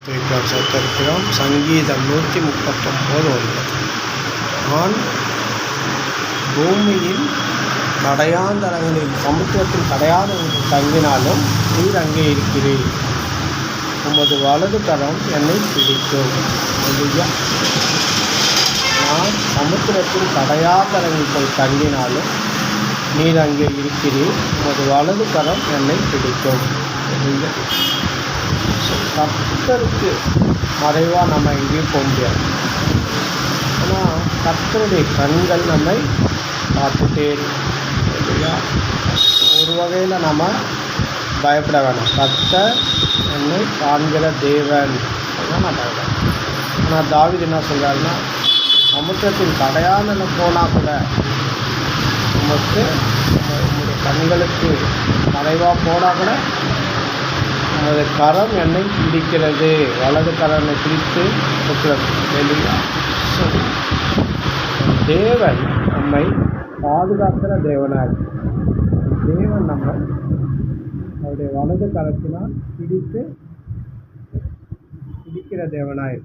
சத்திருக்கிறோம். சங்கீதம் 139:9. நான் பூமியின் கடையாந்தரங்களில் சமுத்திரத்தின் கடையாந்தரங்களில் தங்கினாலும் நீர் அங்கே இருக்கிறீர். உமது வலது கரம் என்னை பிடிக்கும். நான் சமுத்திரத்தின் கடையாந்தரங்களில் போய் தங்கினாலும் நீர் அங்கே இருக்கிறீர். உமது வலது கரம் என்னை பிடிக்கும். கர்த்தருக்கு மறைவாக நம்ம எங்கேயும் போக முடியாது. ஆனால் கர்த்தருடைய கண்கள் நம்மை பார்த்துட்டே இல்லையா? ஒரு வகையில் நம்ம பயப்பட வேணாம். கர்த்தர் என்னை காண்கிற தேவன் நான் பயப்படணும். ஆனால் தாவீது என்ன சொல்கிறாருன்னா, சமுத்திரத்தின் கடையானல போனால் கூட உங்களுடைய கண்களுக்கு மறைவாக போனால் கூட உமது கரம் என்னை பிடிக்கிறது. வலது கரம் என்னை பிடித்து வெளியா தேவன் நம்மை பாதுகாக்கிற தேவனாய், தேவன் நம்மை அவருடைய வலது கரத்தினால் பிடிக்கிற தேவனாய்.